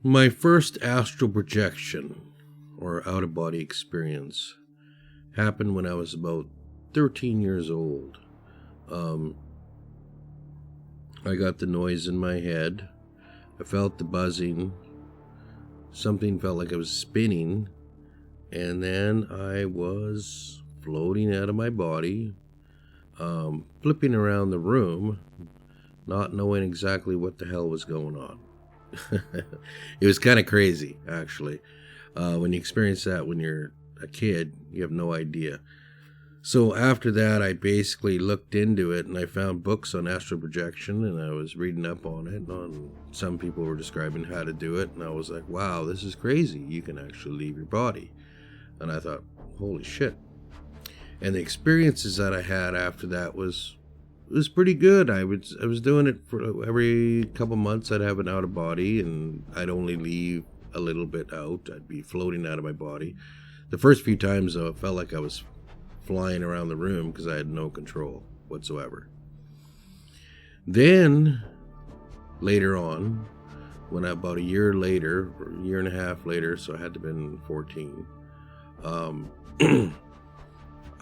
My first astral projection or out-of-body experience happened when I was about 13 years old. I got the noise in my head. I felt the buzzing. Something felt like I was spinning. And then I was floating out of my body, flipping around the room, not knowing exactly what the hell was going on. It was kind of crazy, actually. When you experience that when you're a kid, you have no idea. So after that, I basically looked into it, and I found books on astral projection, and I was reading up on it. Some people were describing how to do it, and I was like, wow, this is crazy. You can actually leave your body. And I thought, holy shit. And the experiences that I had after that was pretty good. I was doing it for every couple months. I'd have an out of body, and I'd only leave a little bit out. I'd be floating out of my body. The first few times, though, it felt like I was flying around the room because I had no control whatsoever. Then later on, when about a year later, or a year and a half later, so I had to have been 14,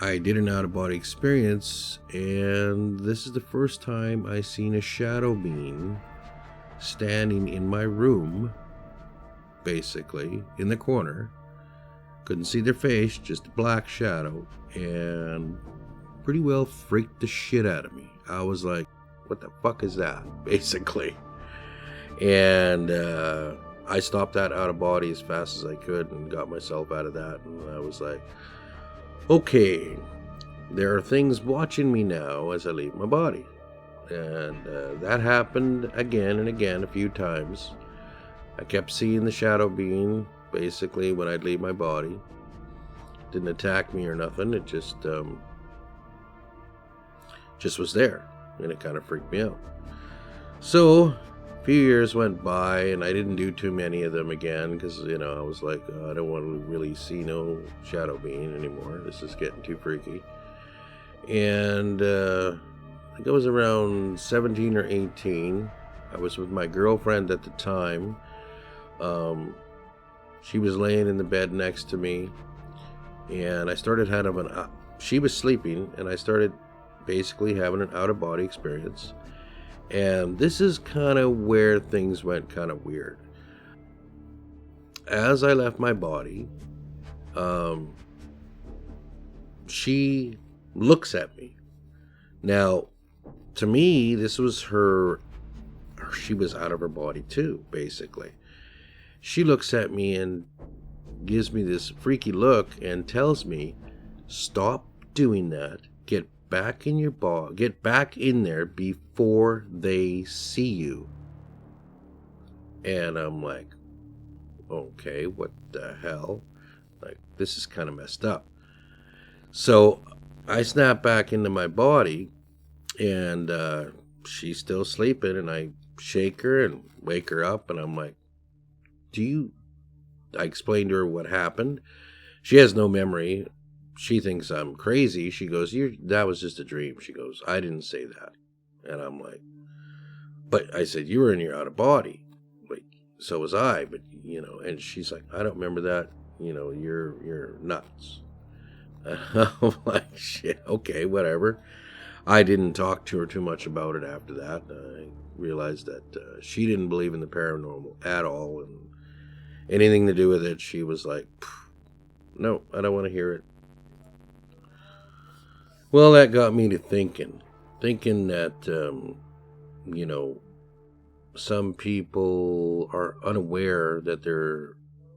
I did an out-of-body experience, and this is the first time I seen a shadow being standing in my room, basically, in the corner. Couldn't see their face, just a black shadow, and pretty well freaked the shit out of me. I was like, what the fuck is that, basically? And I stopped that out of body as fast as I could and got myself out of that, and I was like, okay, there are things watching me now as I leave my body. And that happened again and again a few times. I kept seeing the shadow being basically when I'd leave my body. Didn't attack me or nothing. It just was there, and it kind of freaked me out. So a few years went by, and I didn't do too many of them again because, I was like, I don't want to really see no shadow being anymore. This is getting too freaky. And I think I was around 17 or 18. I was with my girlfriend at the time. She was laying in the bed next to me, and I started she was sleeping, and I started basically having an out-of-body experience. And this is kind of where things went kind of weird. As I left my body, she looks at me. Now, to me, this was she was out of her body too, basically. She looks at me and gives me this freaky look and tells me, stop doing that. Get back in your body. Get back in there before they see you. And I'm like, okay, what the hell? Like, this is kind of messed up. So I snap back into my body, and she's still sleeping, and I shake her and wake her up, and I'm like, I explained to her what happened. She has no memory. She thinks I'm crazy. She goes, that was just a dream. She goes, I didn't say that. And I'm like, but I said, you were in your out of body. Like, so was I, but, and she's like, I don't remember that. You're nuts. I'm like, shit, okay, whatever. I didn't talk to her too much about it after that. I realized that she didn't believe in the paranormal at all, and anything to do with it, she was like, no, I don't want to hear it. Well, that got me to thinking that, some people are unaware that they're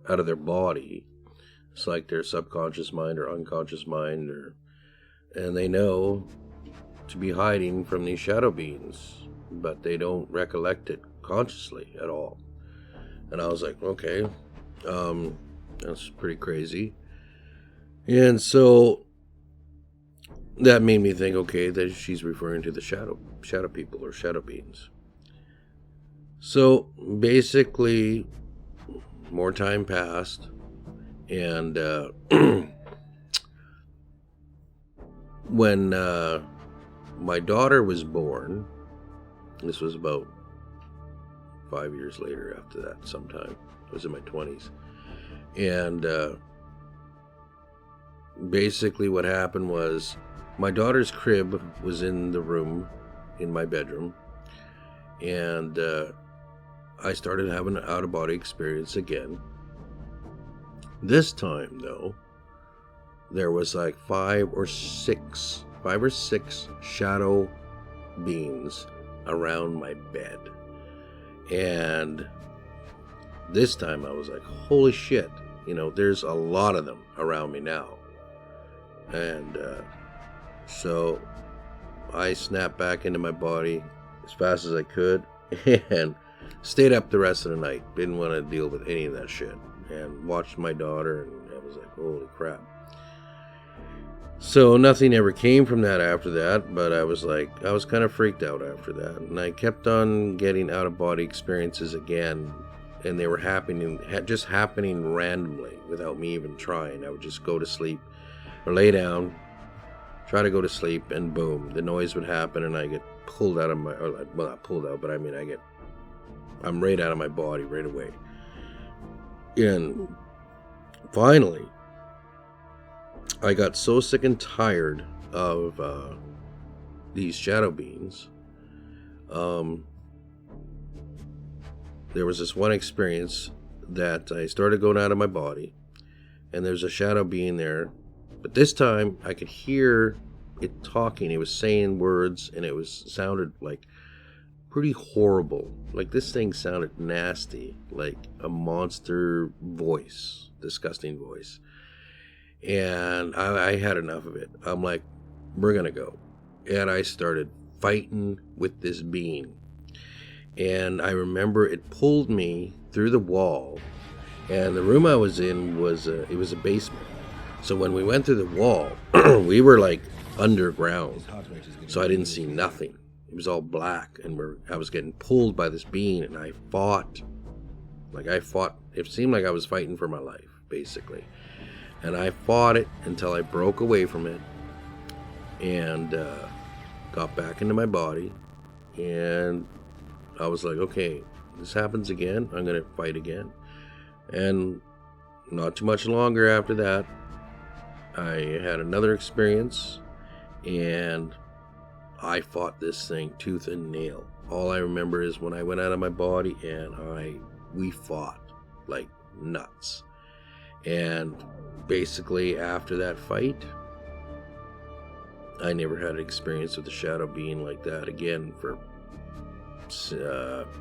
out of their body. It's like their subconscious mind or unconscious mind, and they know to be hiding from these shadow beings, but they don't recollect it consciously at all. And I was like, okay, that's pretty crazy. And so that made me think, okay, that she's referring to the shadow people or shadow beings. So basically, more time passed, and when my daughter was born, this was about 5 years later after that sometime. I was in my 20s. And basically what happened was my daughter's crib was in the room in my bedroom. And I started having an out-of-body experience again. This time, though, there was like five or six shadow beings around my bed. And this time I was like, holy shit, there's a lot of them around me now. And so I snapped back into my body as fast as I could and stayed up the rest of the night. Didn't want to deal with any of that shit. And watched my daughter, and I was like, holy crap. So nothing ever came from that after that, but I was kind of freaked out after that. And I kept on getting out-of-body experiences again, and they were just happening randomly without me even trying. I would just go to sleep or lay down, try to go to sleep, and boom, the noise would happen, and I get pulled out of my, well, not pulled out, but I mean, I'm right out of my body right away. And finally, I got so sick and tired of these shadow beings. There was this one experience that I started going out of my body, and there's a shadow being there, but this time I could hear it talking. It was saying words, and it sounded like pretty horrible. Like this thing sounded nasty, like a monster voice, disgusting voice. And I had enough of it. I'm like, we're gonna go. And I started fighting with this being. And I remember it pulled me through the wall. And the room I was in was a basement. So when we went through the wall, we were like underground. So I didn't see nothing. It was all black, and I was getting pulled by this being, and I fought. It seemed like I was fighting for my life, basically. And I fought it until I broke away from it and got back into my body. And I was like, okay, this happens again, I'm going to fight again. And not too much longer after that, I had another experience, and I fought this thing tooth and nail. All I remember is when I went out of my body, and we fought like nuts. And basically after that fight, I never had an experience with a shadow being like that again for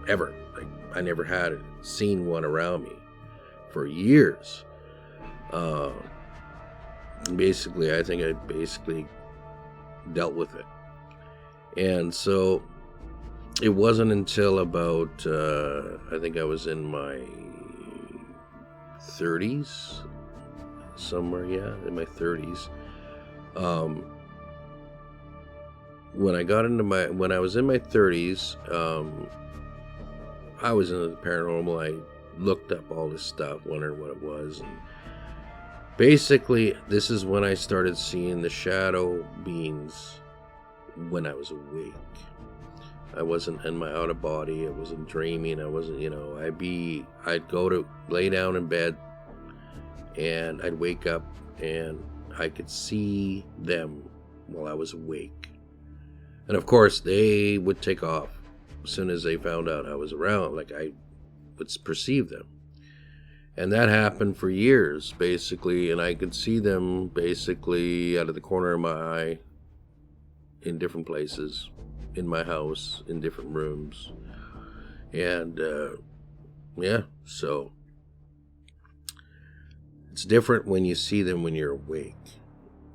ever. Like, I never had seen one around me for years. Basically, I think I dealt with it. And so it wasn't until about, I think I was in my 30s, somewhere, in my 30s. When I was in my 30s, I was into the paranormal. I looked up all this stuff, wondering what it was. And basically, this is when I started seeing the shadow beings when I was awake. I wasn't in my out of body. I wasn't dreaming. I wasn't, I'd go to lay down in bed, and I'd wake up, and I could see them while I was awake. And of course, they would take off as soon as they found out I was around. Like, I would perceive them. And that happened for years, basically, and I could see them basically out of the corner of my eye in different places, in my house, in different rooms. And, so it's different when you see them when you're awake.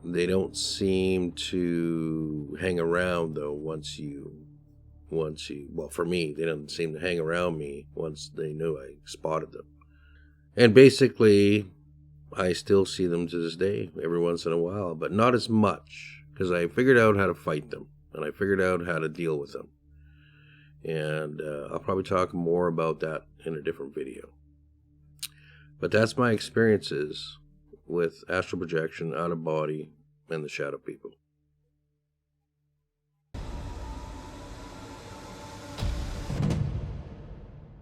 They don't seem to hang around, though, well, for me, they didn't seem to hang around me once they knew I spotted them. And basically, I still see them to this day, every once in a while, but not as much, because I figured out how to fight them, and I figured out how to deal with them. And I'll probably talk more about that in a different video. But that's my experiences with astral projection, out of body, and the shadow people.